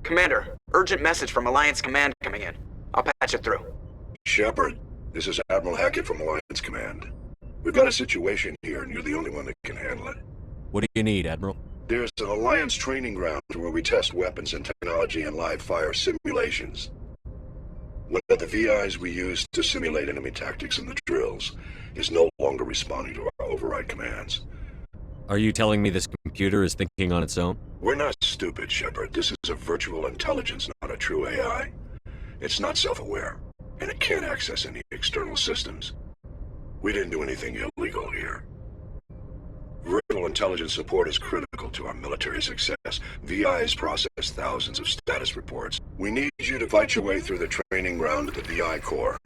Commander, urgent message from Alliance Command coming in. I'll patch it through. Shepard, this is Admiral Hackett from Alliance Command. We've got a situation here, and you're the only one that can handle it. What do you need, Admiral? There's an Alliance training ground where we test weapons and technology in live-fire simulations. One of the VIs we use to simulate enemy tactics in the drills is no longer responding to our override commands. Are you telling me this computer is thinking on its own? We're not stupid, Shepard. This is a virtual intelligence, not a true AI. It's not self-aware, and it can't access any external systems. We didn't do anything illegal here. Virtual intelligence support is critical to our military success. VIs process thousands of status reports. We need you to fight your way through the training ground at the VI Core.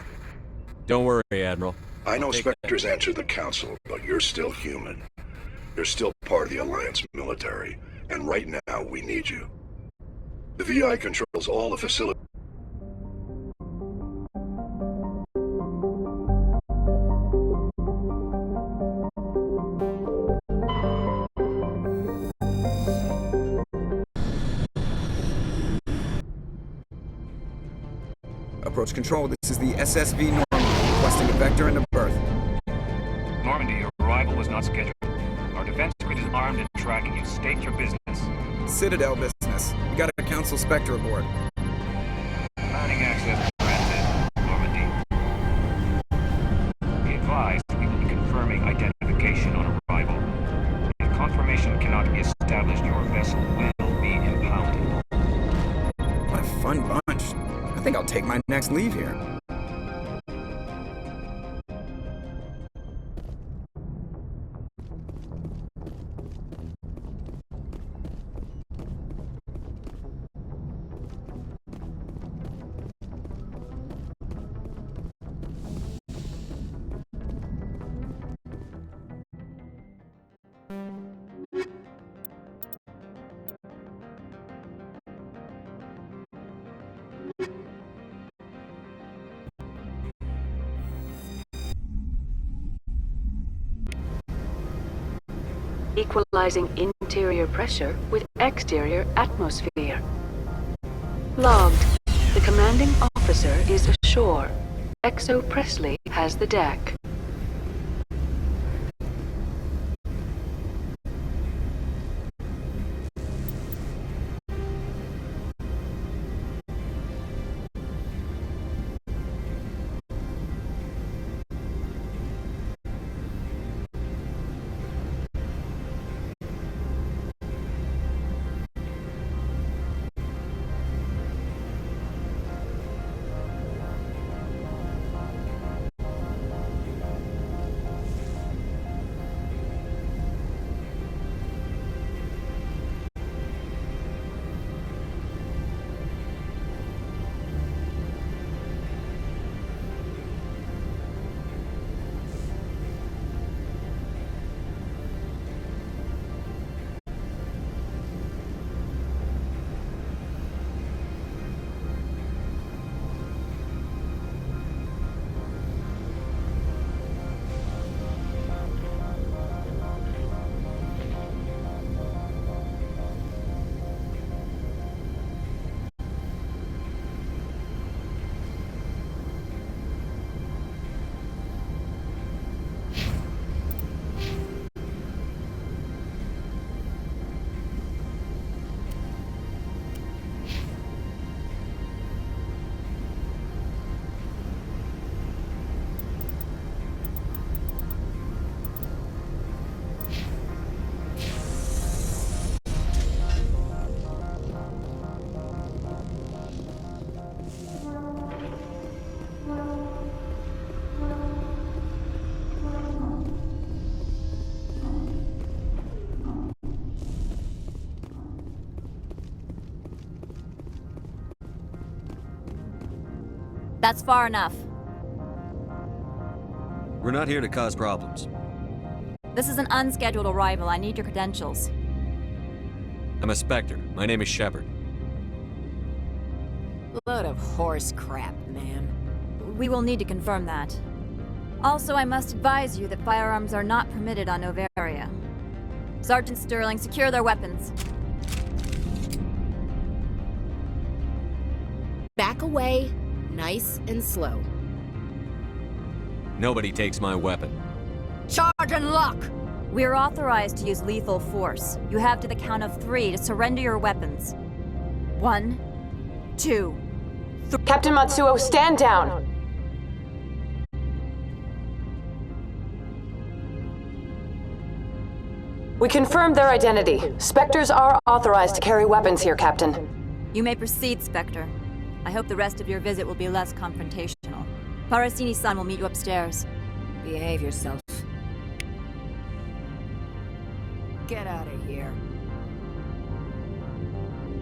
Don't worry, Admiral. I know Spectres answer the Council, but you're still human. You're still part of the Alliance military, and right now we need you. The VI controls all the facilities. Approach control, this is the SSV Normandy, requesting a vector into berth. Normandy, your arrival was not scheduled. Our defense grid is armed and tracking you. State your business. Citadel business. We got a Council Spectre aboard. Planning access granted, Normandy. Be advised, we will be confirming identification on arrival. If confirmation cannot be established, your vessel will be impounded. What a fun bunch. I think I'll take my next leave here. Equalizing interior pressure with exterior atmosphere. Logged. The commanding officer is ashore. Exo Presley has the deck. That's far enough. We're not here to cause problems. This is an unscheduled arrival. I need your credentials. I'm a Spectre. My name is Shepard. Load of horse crap, ma'am. We will need to confirm that. Also, I must advise you that firearms are not permitted on Noveria. Sergeant Sterling, secure their weapons. Back away, nice and slow. Nobody takes my weapon. Charge and lock! We're authorized to use lethal force. You have to the count of 3 to surrender your weapons. 1, 2. Captain Matsuo, stand down! We confirmed their identity. Spectres are authorized to carry weapons here, Captain. You may proceed, Spectre. I hope the rest of your visit will be less confrontational. Parasini-san will meet you upstairs. Behave yourself. Get out of here.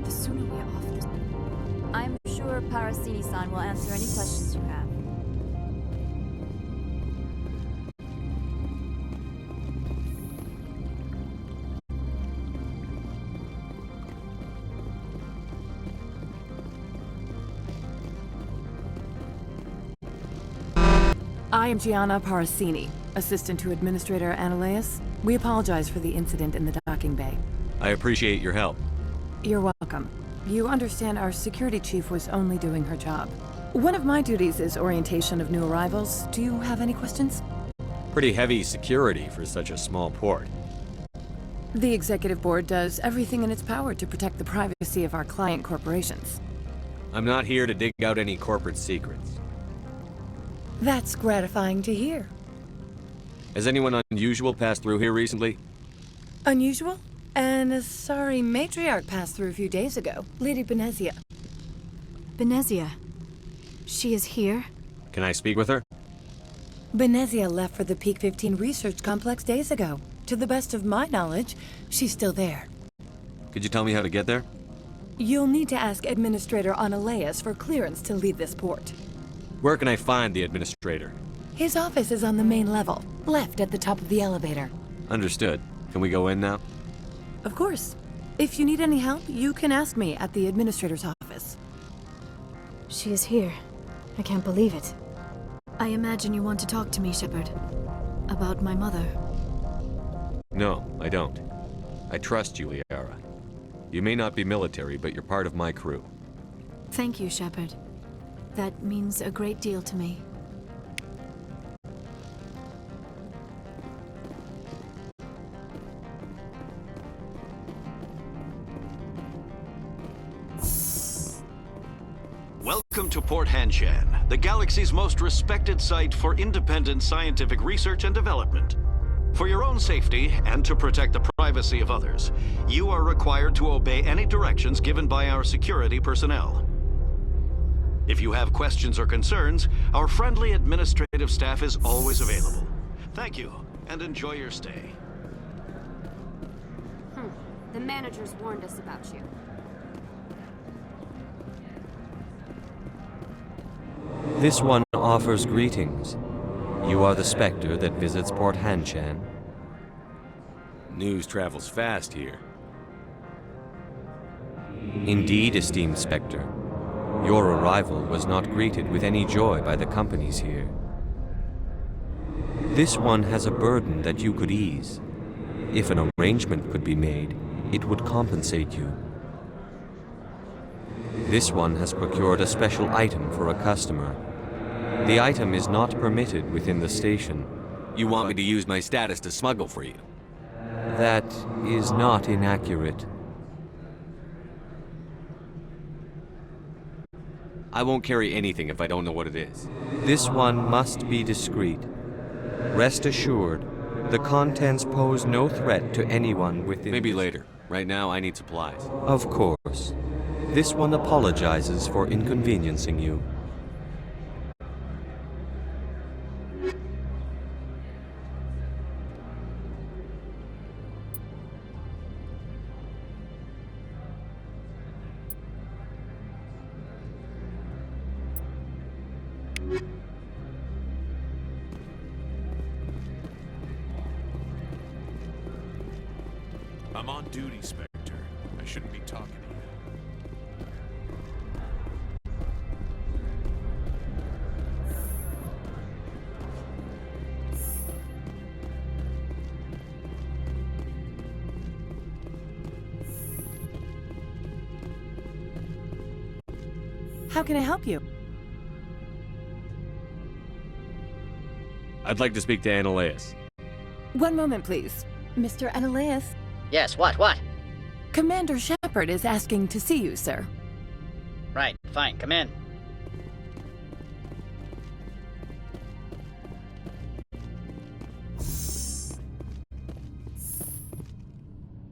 The sooner we're off this... I'm sure Parasini-san will answer any questions you have. I am Gianna Parasini, assistant to Administrator Analeas. We apologize for the incident in the docking bay. I appreciate your help. You're welcome. You understand our security chief was only doing her job. One of my duties is orientation of new arrivals. Do you have any questions? Pretty heavy security for such a small port. The executive board does everything in its power to protect the privacy of our client corporations. I'm not here to dig out any corporate secrets. That's gratifying to hear. Has anyone unusual passed through here recently? Unusual? An Asari matriarch passed through a few days ago. Lady Benezia. Benezia. She is here? Can I speak with her? Benezia left for the Peak 15 research complex days ago. To the best of my knowledge, she's still there. Could you tell me how to get there? You'll need to ask Administrator Analeas for clearance to leave this port. Where can I find the administrator? His office is on the main level, left at the top of the elevator. Understood. Can we go in now? Of course. If you need any help, you can ask me at the administrator's office. She is here. I can't believe it. I imagine you want to talk to me, Shepard. About my mother. No, I don't. I trust you, Liara. You may not be military, but you're part of my crew. Thank you, Shepard. That means a great deal to me. Welcome to Port Hanshan, the galaxy's most respected site for independent scientific research and development. For your own safety, and to protect the privacy of others, you are required to obey any directions given by our security personnel. If you have questions or concerns, our friendly administrative staff is always available. Thank you, and enjoy your stay. The managers warned us about you. This one offers greetings. You are the Spectre that visits Port Hanshan. News travels fast here. Indeed, esteemed Spectre. Your arrival was not greeted with any joy by the companies here. This one has a burden that you could ease. If an arrangement could be made, it would compensate you. This one has procured a special item for a customer. The item is not permitted within the station. You want me to use my status to smuggle for you? That is not inaccurate. I won't carry anything if I don't know what it is. This one must be discreet. Rest assured, the contents pose no threat to anyone within... Maybe later. Right now, I need supplies. Of course. This one apologizes for inconveniencing you. I'm on duty, Spectre. I shouldn't be talking to you. How can I help you? I'd like to speak to Annaleas. One moment, please. Mr. Annaleas? Yes, what? Commander Shepard is asking to see you, sir. Right, fine, come in.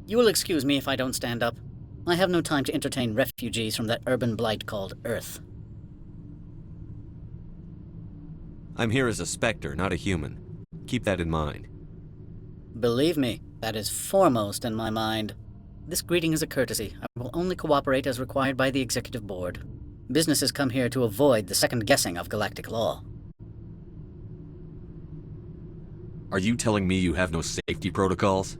You will excuse me if I don't stand up. I have no time to entertain refugees from that urban blight called Earth. I'm here as a Spectre, not a human. Keep that in mind. Believe me, that is foremost in my mind. This greeting is a courtesy. I will only cooperate as required by the Executive Board. Businesses come here to avoid the second guessing of galactic law. Are you telling me you have no safety protocols?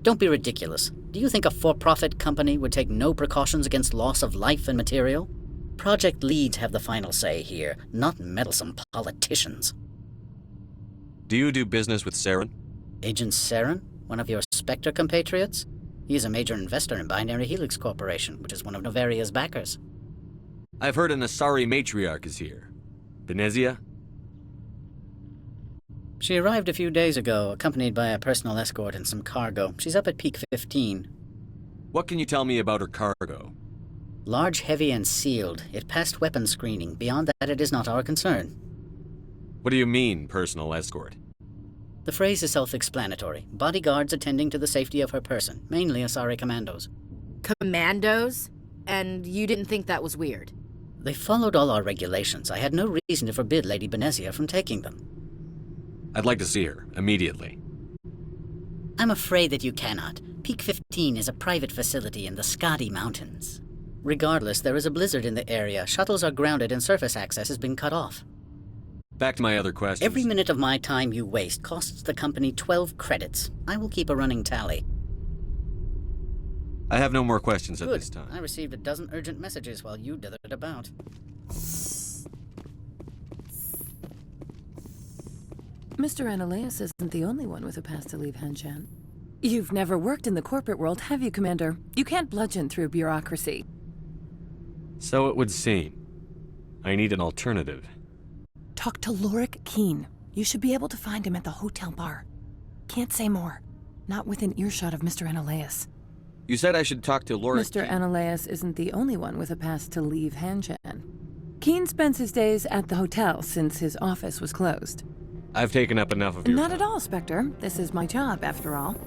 Don't be ridiculous. Do you think a for-profit company would take no precautions against loss of life and material? Project leads have the final say here, not meddlesome politicians. Do you do business with Saren? Agent Saren? One of your Spectre compatriots? He is a major investor in Binary Helix Corporation, which is one of Novaria's backers. I've heard an Asari matriarch is here. Benezia? She arrived a few days ago, accompanied by a personal escort and some cargo. She's up at Peak 15. What can you tell me about her cargo? Large, heavy, and sealed. It passed weapons screening. Beyond that, it is not our concern. What do you mean, personal escort? The phrase is self-explanatory. Bodyguards attending to the safety of her person, mainly Asari commandos. Commandos? And you didn't think that was weird? They followed all our regulations. I had no reason to forbid Lady Benezia from taking them. I'd like to see her, immediately. I'm afraid that you cannot. Peak 15 is a private facility in the Skadi Mountains. Regardless, there is a blizzard in the area. Shuttles are grounded and surface access has been cut off. Back to my other questions. Every minute of my time you waste costs the company 12 credits. I will keep a running tally. I have no more questions at Good. this time. I received a dozen urgent messages while you dithered about. Mr. Annaleas isn't the only one with a pass to leave Hanshan. You've never worked in the corporate world, have you, Commander? You can't bludgeon through bureaucracy. So it would seem. I need an alternative. Talk to Lorik Keen. You should be able to find him at the hotel bar. Can't say more. Not within earshot of Mr. Annaleas. You said I should talk to Lorik. Mr. Annaleas isn't the only one with a pass to leave Hanshan. Keen spends his days at the hotel since his office was closed. I've taken up enough of your Not time. at all, Spectre. This is my job, after all.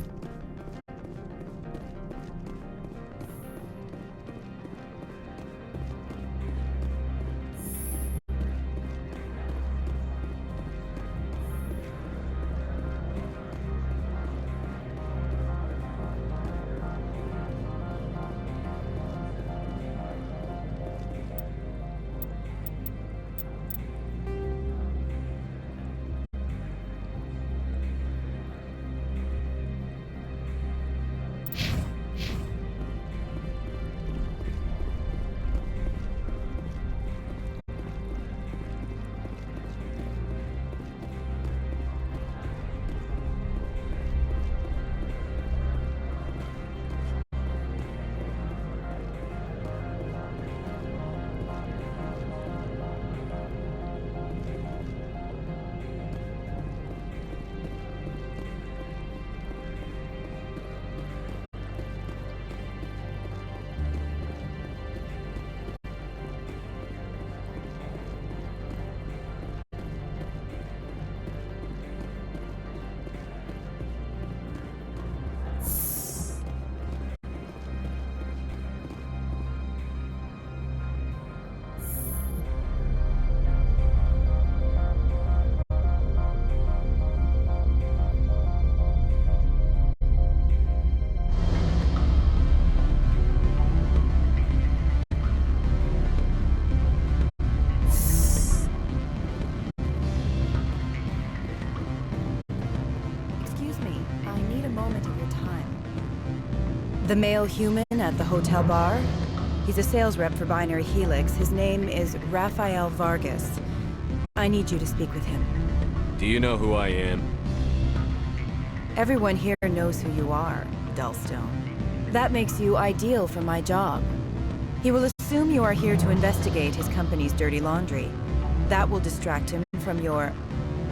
The male human at the hotel bar? He's a sales rep for Binary Helix. His name is Rafael Vargas. I need you to speak with him. Do you know who I am? Everyone here knows who you are, Dullstone. That makes you ideal for my job. He will assume you are here to investigate his company's dirty laundry. That will distract him from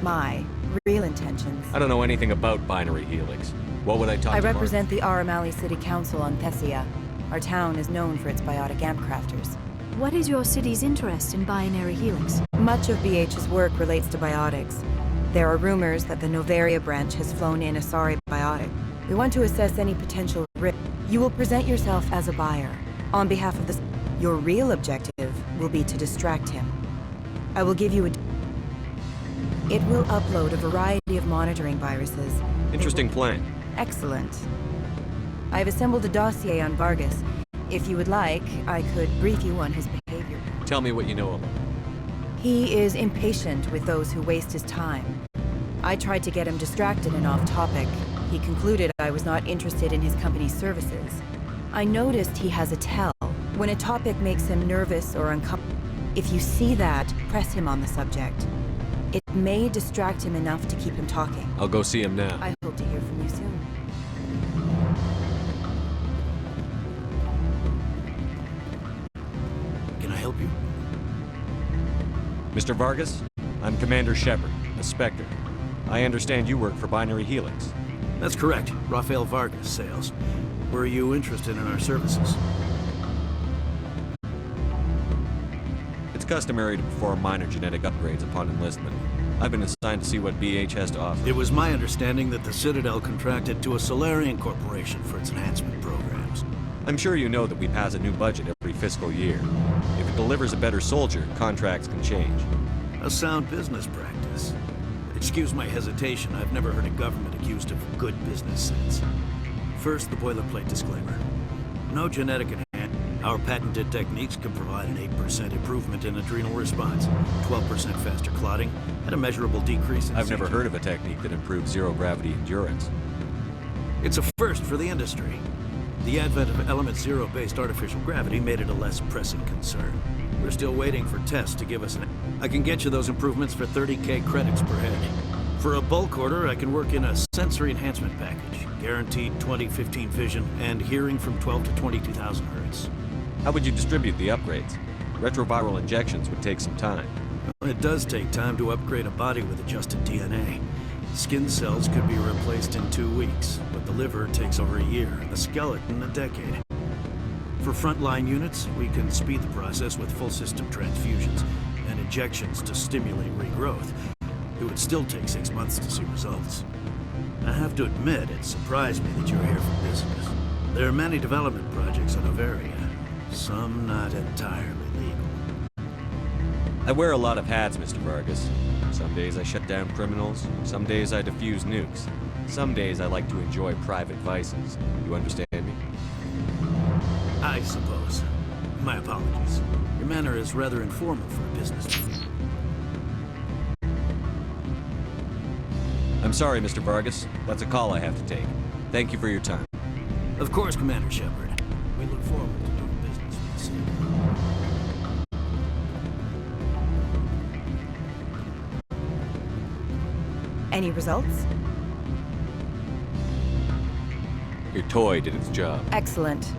my real intentions. I don't know anything about Binary Helix. What would I talk I to Mark? represent the Aramali City Council on Thessia. Our town is known for its biotic amp crafters. What is your city's interest in Binary Helix? Much of BH's work relates to biotics. There are rumors that the Novaria branch has flown in Asari biotic. We want to assess any potential risk. You will present yourself as a buyer. On behalf of the... Your real objective will be to distract him. I will give you a... It will upload a variety of monitoring viruses. Interesting plan. Excellent. I have assembled a dossier on Vargas. If you would like, I could brief you on his behavior. Tell me what you know of him. He is impatient with those who waste his time. I tried to get him distracted and off topic. He concluded I was not interested in his company's services. I noticed he has a tell. When a topic makes him nervous or uncomfortable, if you see that, press him on the subject. It may distract him enough to keep him talking. I'll go see him now. I hope to hear from you soon. Can I help you? Mr. Vargas, I'm Commander Shepard, a Spectre. I understand you work for Binary Helix. That's correct. Rafael Vargas, sales. Were you interested in our services? It's customary to perform minor genetic upgrades upon enlistment. I've been assigned to see what BH has to offer. It was my understanding that the Citadel contracted to a Solarian corporation for its enhancement programs. I'm sure you know that we pass a new budget every fiscal year. If it delivers a better soldier, contracts can change. A sound business practice. Excuse my hesitation, I've never heard a government accused of good business sense. First, the boilerplate disclaimer. No genetic enhancement. Our patented techniques can provide an 8% improvement in adrenal response, 12% faster clotting, and a measurable decrease in... I've never heard of a technique that improves zero-gravity endurance. It's a first for the industry. The advent of Element Zero-based artificial gravity made it a less pressing concern. We're still waiting for tests to give us an... I can get you those improvements for 30K credits per head. For a bulk order, I can work in a sensory enhancement package. Guaranteed 20/15 vision and hearing from 12 to 22,000 hertz. How would you distribute the upgrades? Retroviral injections would take some time. Well, it does take time to upgrade a body with adjusted DNA. Skin cells could be replaced in 2 weeks, but the liver takes over a year, and the skeleton a decade. For frontline units, we can speed the process with full system transfusions and injections to stimulate regrowth. It would still take 6 months to see results. I have to admit, it surprised me that you're here for business. There are many development projects on Novaria, some not entirely legal. I wear a lot of hats, Mr. Vargas. Some days I shut down criminals, some days I defuse nukes. Some days I like to enjoy private vices. You understand me? I suppose. My apologies. Your manner is rather informal for a businessman. I'm sorry, Mr. Vargas. That's a call I have to take. Thank you for your time. Of course, Commander Shepard. We look forward to doing business with the city. Any results? Your toy did its job. Excellent.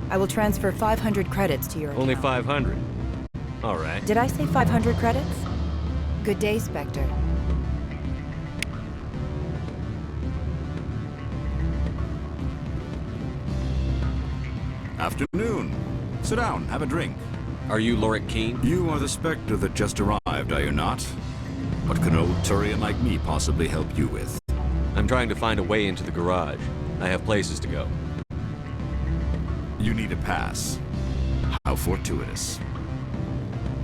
I will transfer 500 credits to your account. Only 500. All right. Did I say 500 credits? Good day, Spectre. Afternoon. Sit down, have a drink. Are you Lorik Keene? You are the Spectre that just arrived, are you not? What can old Turian like me possibly help you with? I'm trying to find a way into the garage. I have places to go. You need a pass. How fortuitous.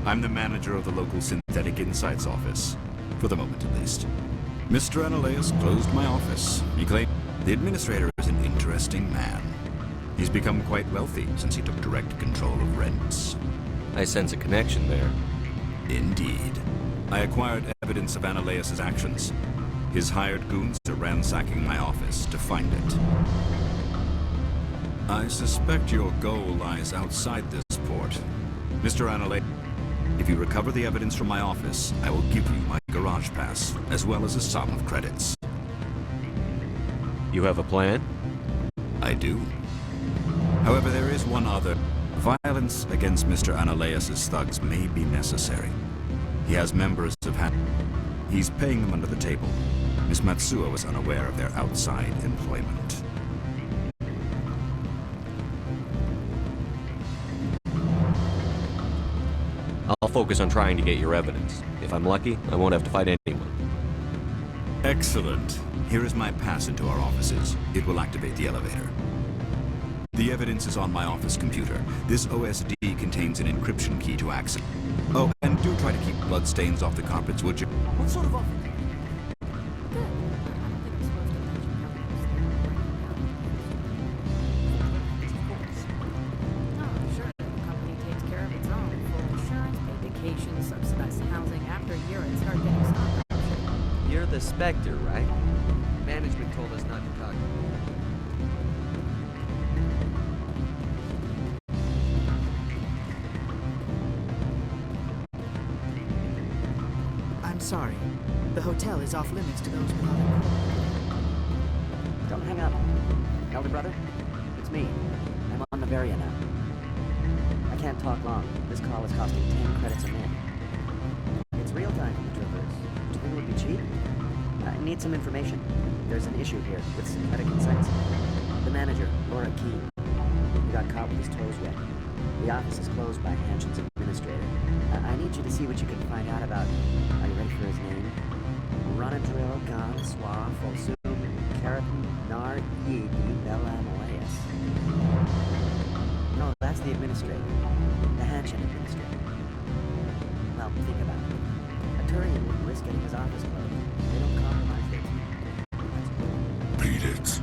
I'm the manager of the local Synthetic Insights office. For the moment, at least. Mr. Analaeus closed my office. He claimed the administrator is an interesting man. He's become quite wealthy since he took direct control of rents. I sense a connection there. Indeed. I acquired evidence of Analaeus' actions. His hired goons are ransacking my office to find it. I suspect your goal lies outside this port. Mr. Analaeus, if you recover the evidence from my office, I will give you my garage pass, as well as a sum of credits. You have a plan? I do. However, there is one other Violence against Mr. Analeas' thugs may be necessary. He has members of He's paying them under the table. Miss Matsuo is unaware of their outside employment. I'll focus on trying to get your evidence. If I'm lucky, I won't have to fight anyone. Excellent. Here is my pass into our offices. It will activate the elevator. The evidence is on my office computer. This OSD contains an encryption key to access. Oh, and do try to keep bloodstains off the carpets, would you? What sort of office? You're the Spectre, right? Management told us not to talk. I'm sorry. The hotel is off limits to those without a call. Don't hang up. Elder brother, it's me. I'm on Bavaria now. I can't talk long. This call is costing 10 credits a minute. It's real-time from the Traverse. Do you think it would be cheap? I need some information. There's an issue here with Synthetic Insights. The manager, Laura Keene, he got caught with his toes wet. The office is closed by Hanshen's administrator. I need you to see what you can find out about... Are you ready for his name? Ronadrill Gon Swa Folsum Keratin Nar Yedi Belamaleas. No, that's the administrator. The Hanshen administrator. Well, think about it. A Turian wouldn't risk getting his office closed. They don't compromise their team. Beat it.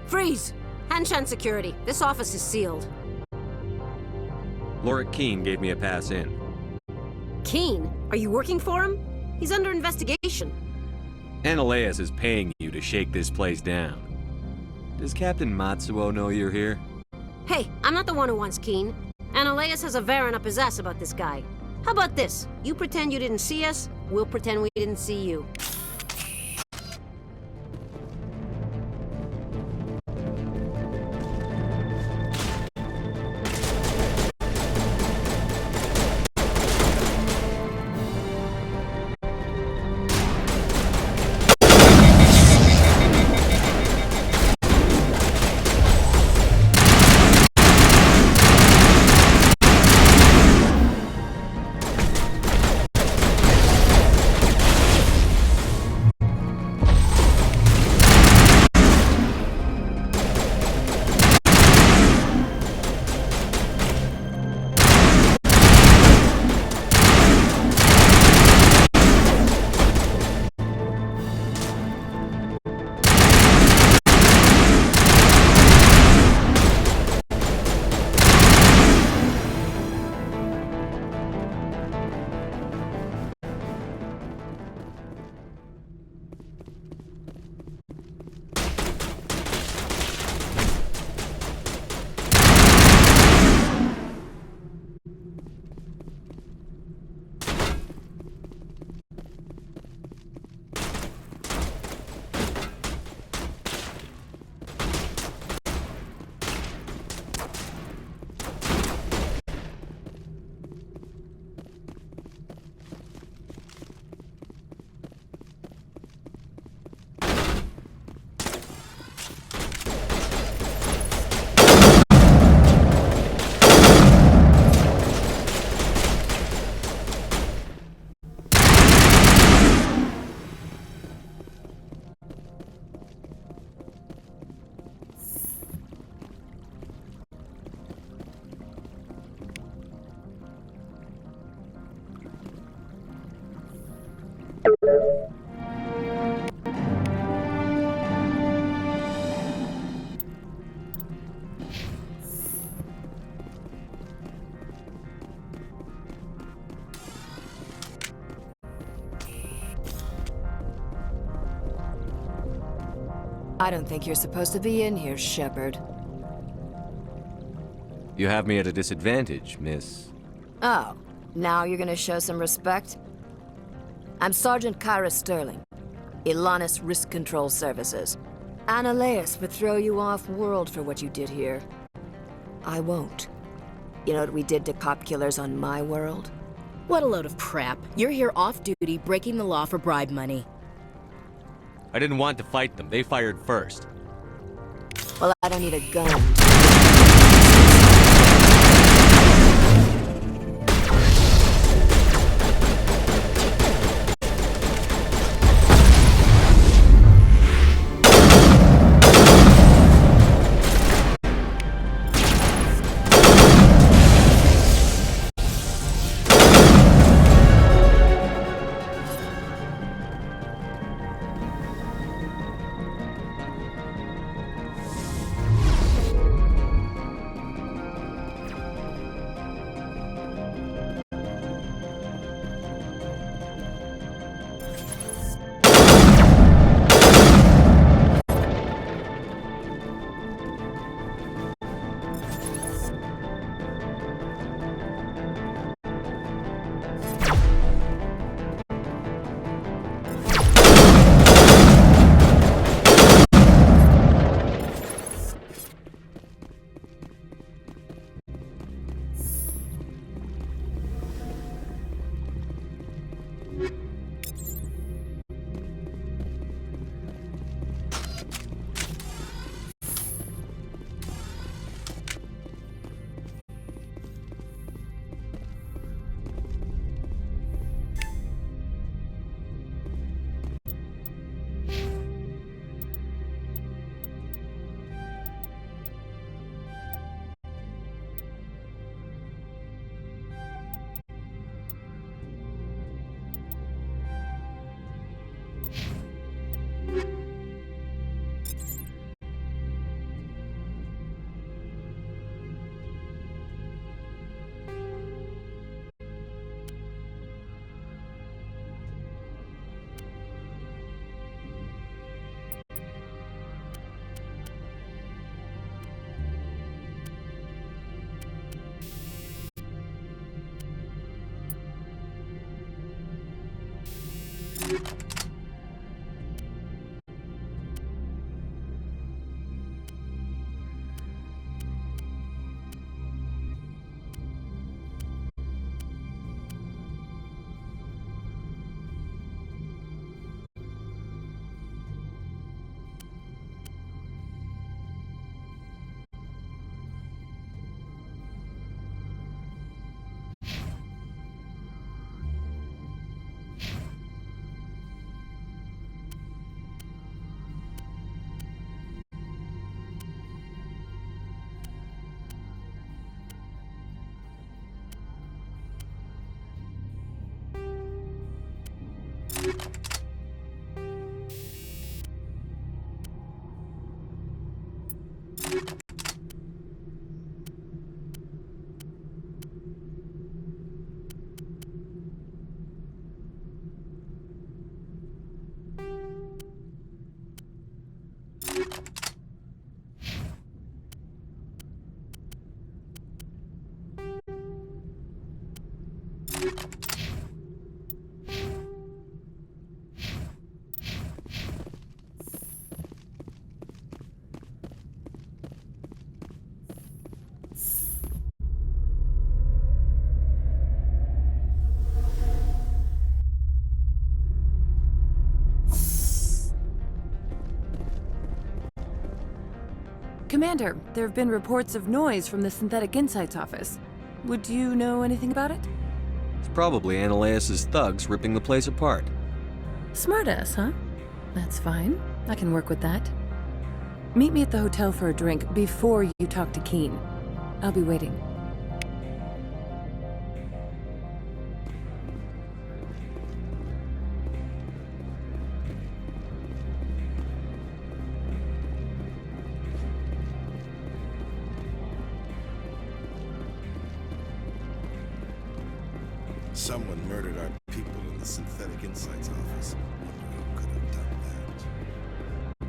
Freeze! Hanshan security. This office is sealed. Laura Keene gave me a pass in. Keene? Are you working for him? He's under investigation. Analeas is paying you to shake this place down. Does Captain Matsuo know you're here? Hey, I'm not the one who wants Keene. Analeas has a Varen up his ass about this guy. How about this? You pretend you didn't see us, we'll pretend we didn't see you. I don't think you're supposed to be in here, Shepard. You have me at a disadvantage, miss. Oh, now you're gonna show some respect? I'm Sergeant Kyra Sterling, Ilanis Risk Control Services. Analeas would throw you off-world for what you did here. I won't. You know what we did to cop killers on my world? What a load of crap. You're here off-duty, breaking the law for bribe money. I didn't want to fight them. They fired first. Well, I don't need a gun. Commander, there have been reports of noise from the Synthetic Insights office. Would you know anything about it? It's probably Analeas' thugs ripping the place apart. Smartass, huh? That's fine. I can work with that. Meet me at the hotel for a drink before you talk to Keen. I'll be waiting. Someone murdered our people in the Synthetic Insights office. Wonder who could have done that.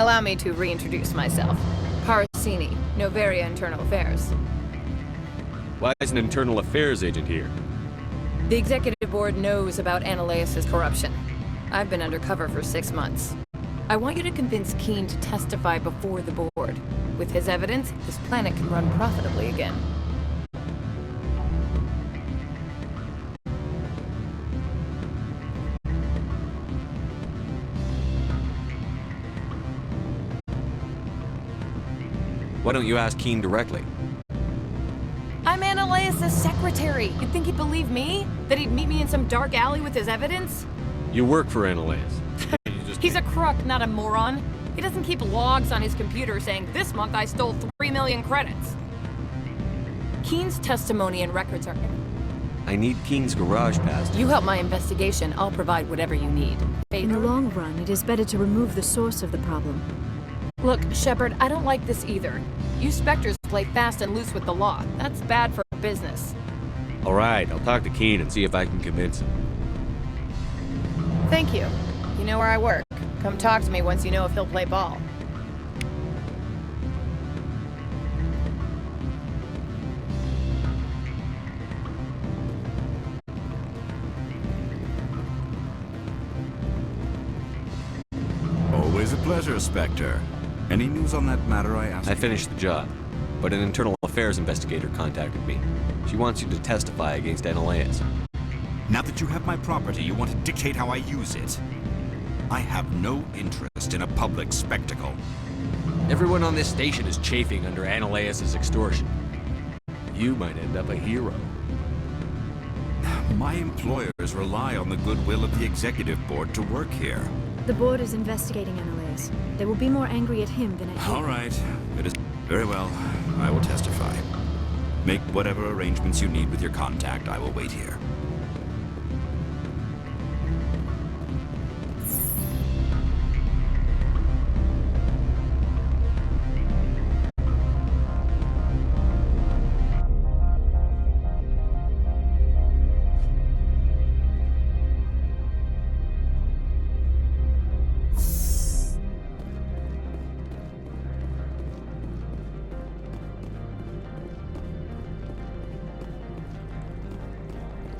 Allow me to reintroduce myself. Parasini, Noveria Internal Affairs. Why is an internal affairs agent here? The executive board knows about Ananias' corruption. I've been undercover for 6 months. I want you to convince Keen to testify before the board. With his evidence, this planet can run profitably again. Why don't you ask Keen directly? I'm Ananias' secretary. You'd think he'd believe me? That he'd meet me in some dark alley with his evidence? You work for Ananias. He's a crook, not a moron. He doesn't keep logs on his computer saying, this month I stole 3 million credits. Keen's testimony and records are... I need Keen's garage pass. You help my investigation, I'll provide whatever you need. In the long run, it is better to remove the source of the problem. Look, Shepard, I don't like this either. You Spectres play fast and loose with the law. That's bad for business. Alright, I'll talk to Keen and see if I can convince him. Thank you. You know where I work. Come talk to me once you know if he'll play ball. Always a pleasure, Spectre. Any news on that matter I asked? I finished the job, but an internal affairs investigator contacted me. She wants you to testify against Ananias. Now that you have my property, you want to dictate how I use it. I have no interest in a public spectacle. Everyone on this station is chafing under Ananias' extortion. You might end up a hero. My employers rely on the goodwill of the executive board to work here. The board is investigating Ananias. They will be more angry at him than at you. All right. It is very well. I will testify. Make whatever arrangements you need with your contact. I will wait here.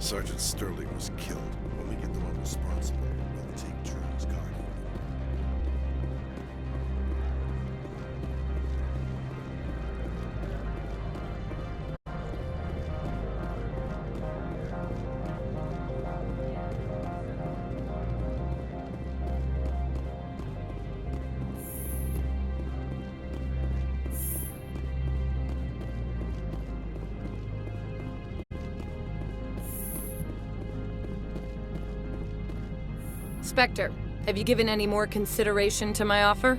Sergeant Sterling was killed. When we get the one responsible, we'll take turns guarding. Spectre, have you given any more consideration to my offer?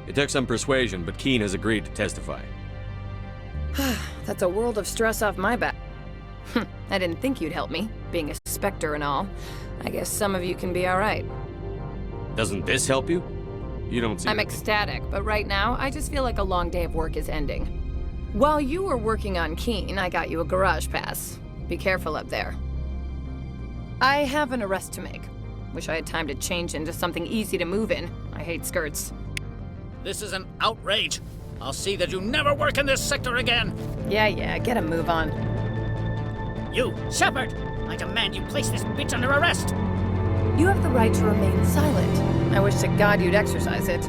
It took some persuasion, but Keen has agreed to testify. That's a world of stress off my back. I didn't think you'd help me, being a Spectre and all. I guess some of you can be alright. Doesn't this help you? You don't seem... I'm ecstatic, but right now, I just feel like a long day of work is ending. While you were working on Keen, I got you a garage pass. Be careful up there. I have an arrest to make. Wish I had time to change into something easy to move in. I hate skirts. This is an outrage. I'll see that you never work in this sector again. Yeah, get a move on. You, Shepard! I demand you place this bitch under arrest! You have the right to remain silent. I wish to God you'd exercise it.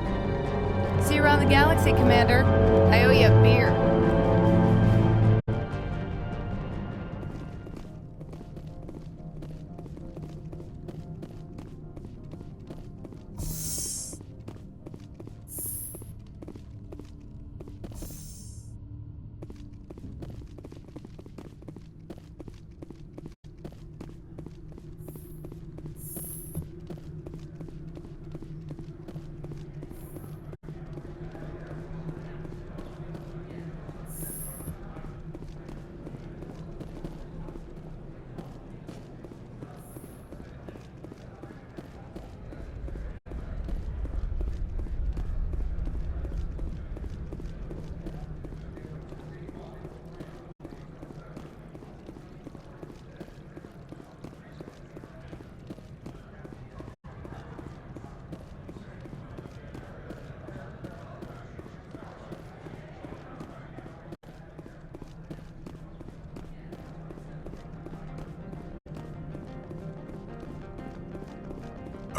See you around the galaxy, Commander. I owe you a beer.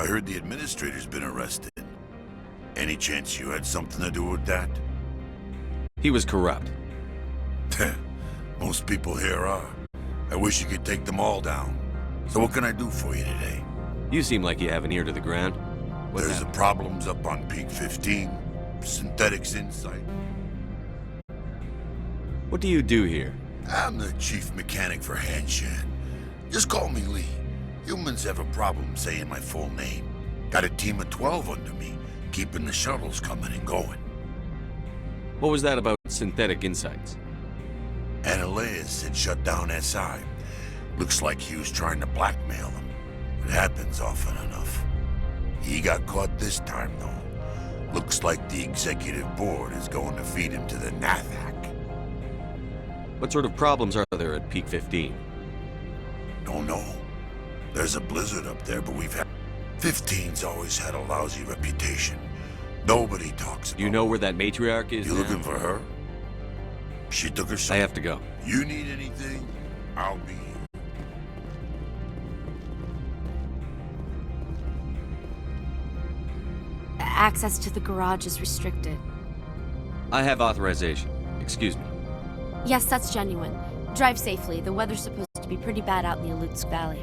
I heard the administrator's been arrested. Any chance you had something to do with that? He was corrupt. Most people here are. I wish you could take them all down. So what can I do for you today? You seem like you have an ear to the ground. There's the problems up on Peak 15. Synthetics Insight. What do you do here? I'm the chief mechanic for Hanshan. Just call me Lee. Humans have a problem saying my full name. Got a team of 12 under me, keeping the shuttles coming and going. What was that about Synthetic Insights? Ananias had shut down SI. Looks like he was trying to blackmail them. It happens often enough. He got caught this time, though. Looks like the executive board is going to feed him to the Nathak. What sort of problems are there at Peak 15? Don't know. There's a blizzard up there, but we've had... 15's always had a lousy reputation. Nobody talks about You know where that matriarch is You now? looking for her? She took her son. I have to go. You need anything? I'll be here. Access to the garage is restricted. I have authorization. Excuse me. Yes, that's genuine. Drive safely. The weather's supposed to be pretty bad out in the Alutsk Valley.